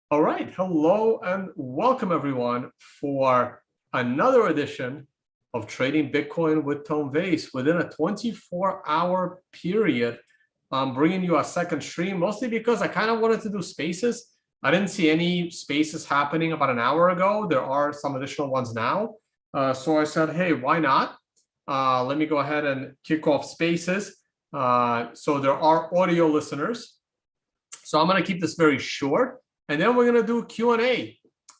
All right, hello and welcome everyone for another edition of Trading Bitcoin with Tom Vays. Within a 24-hour period, I'm bringing you a second stream, mostly because I kind of wanted to do spaces. I didn't see any spaces happening about an hour ago. There are some additional ones now. So I said, hey, why not? Let me go ahead and kick off spaces. So there are audio listeners. So I'm going to keep this very short. And then we're going to do Q&A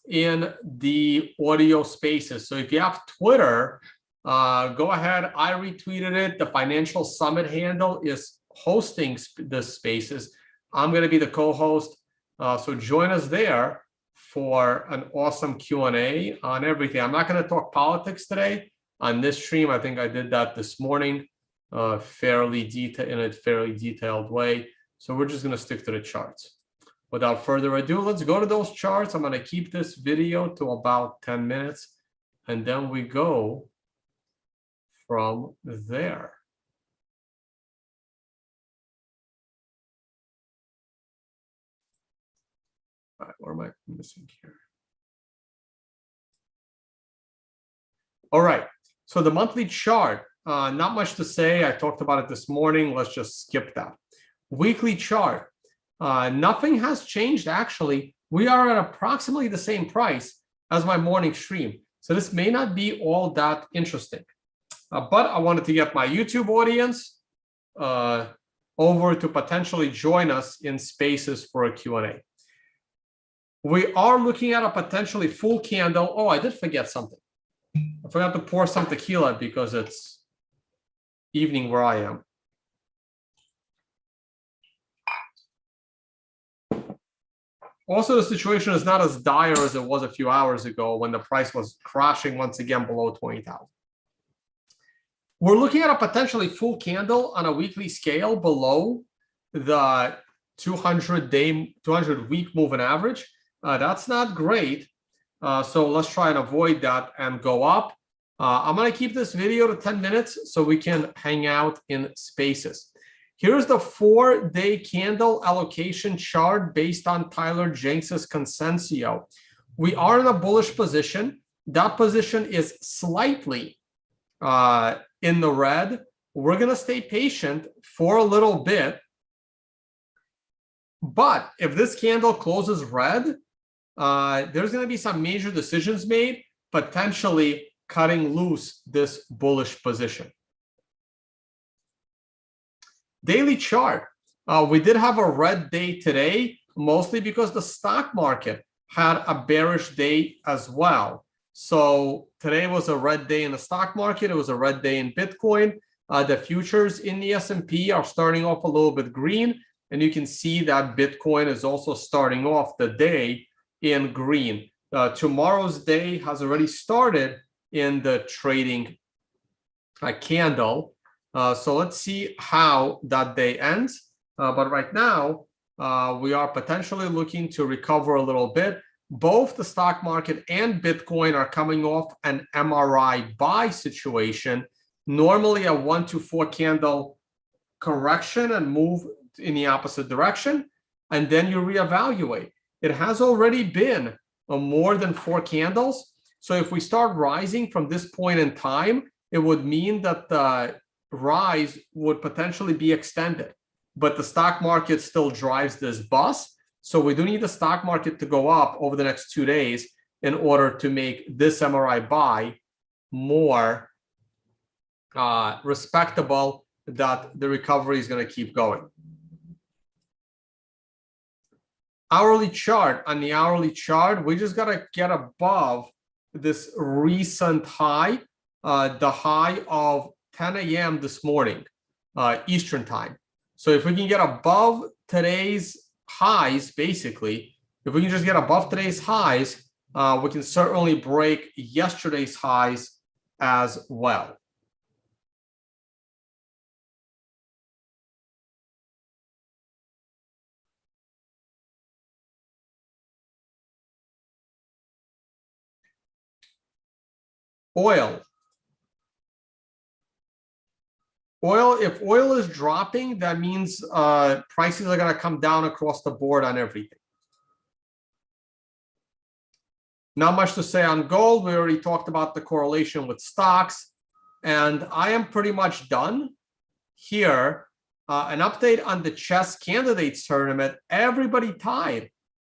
in the audio spaces. So if you have Twitter, go ahead. I retweeted it. The Financial Summit handle is hosting the spaces. I'm going to be the co-host. So join us there for an awesome Q&A on everything. I'm not going to talk politics today on this stream. I think I did that this morning in a fairly detailed way. So we're just going to stick to the charts. Without further ado, let's go to those charts. I'm going to keep this video to about 10 minutes, and then we go from there. All right, what am I missing here? All right, so the monthly chart, not much to say. I talked about it this morning. Let's just skip that. Weekly chart. Nothing has changed, actually. We are at approximately the same price as my morning stream. So this may not be all that interesting. But I wanted to get my YouTube audience over to potentially join us in spaces for a Q&A. We are looking at a potentially full candle. Oh, I did forget something. I forgot to pour some tequila because it's evening where I am. Also, the situation is not as dire as it was a few hours ago when the price was crashing once again below 20,000. We're looking at a potentially full candle on a weekly scale below the 200-week moving average. That's not great. So let's try and avoid that and go up. I'm going to keep this video to 10 minutes so we can hang out in spaces. Here's the 4-day candle allocation chart based on Tyler Jenks's Consensio. We are in a bullish position. That position is slightly in the red. We're going to stay patient for a little bit. But if this candle closes red, there's going to be some major decisions made, potentially cutting loose this bullish position. Daily chart. We did have a red day today, mostly because the stock market had a bearish day as well. So today was a red day in the stock market. It was a red day in Bitcoin. The futures in the S&P are starting off a little bit green. And you can see that Bitcoin is also starting off the day in green. Tomorrow's day has already started in the trading candle. So let's see how that day ends. But right now, we are potentially looking to recover a little bit. Both the stock market and Bitcoin are coming off an MRI buy situation. Normally a 1 to 4 candle correction and move in the opposite direction. And then you reevaluate. It has already been more than 4 candles. So if we start rising from this point in time, it would mean that the rise would potentially be extended, but the stock market still drives this bus. So we do need the stock market to go up over the next 2 days in order to make this MRI buy more respectable, that the recovery is going to keep going. Hourly chart. On the hourly chart, we just got to get above this recent high, the high of 10 a.m. this morning, Eastern time. So if we can get above today's highs, basically, if we can just get above today's highs, we can certainly break yesterday's highs as well. Oil. If oil is dropping, that means prices are going to come down across the board on everything. Not much to say on gold. We already talked about the correlation with stocks. And I am pretty much done here. An update on the chess candidates tournament. Everybody tied.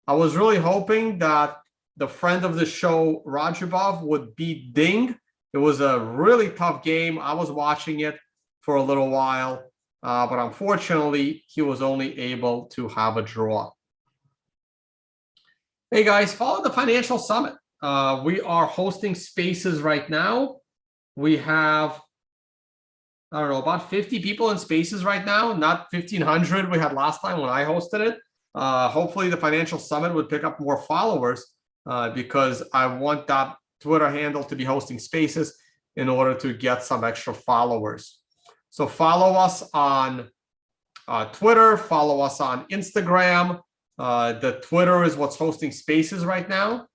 I was really hoping that the friend of the show, Rajabov, would beat Ding. It was a really tough game. I was watching it for a little while, but unfortunately, he was only able to have a draw. Hey guys, follow the Financial Summit. We are hosting spaces right now. We have, I don't know, about 50 people in spaces right now, not 1,500 we had last time when I hosted it. Hopefully the Financial Summit would pick up more followers because I want that Twitter handle to be hosting spaces in order to get some extra followers. So follow us on Twitter, follow us on Instagram. The Twitter is what's hosting spaces right now.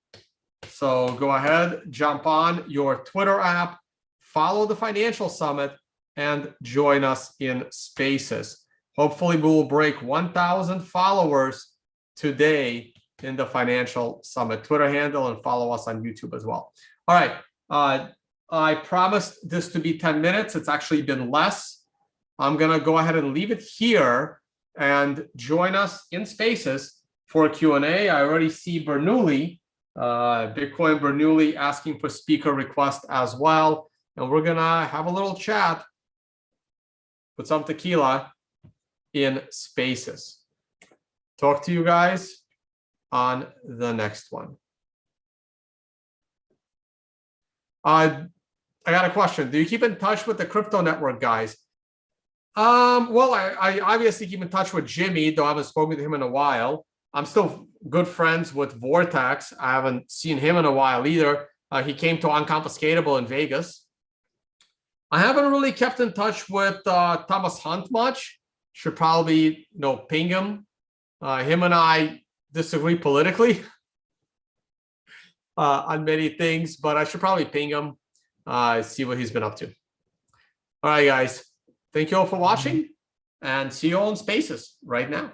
So go ahead, jump on your Twitter app, follow the Financial Summit, and join us in spaces. Hopefully we will break 1,000 followers today in the Financial Summit Twitter handle, and follow us on YouTube as well. All right, I promised this to be 10 minutes. It's actually been less. I'm gonna go ahead and leave it here and join us in spaces for a Q&A. I already see Bernoulli, Bitcoin Bernoulli, asking for speaker request as well. And we're gonna have a little chat with some tequila in spaces. Talk to you guys on the next one. I got a question. Do you keep in touch with the crypto network guys? Well, I obviously keep in touch with Jimmy, though I haven't spoken to him in a while. I'm still good friends with Vortex. I haven't seen him in a while either. He came to Unconfiscatable in Vegas. I haven't really kept in touch with Thomas Hunt much. Should probably, ping him. Him and I disagree politically on many things, but I should probably ping him, see what he's been up to. All right, guys. Thank you all for watching, and see you all in spaces right now.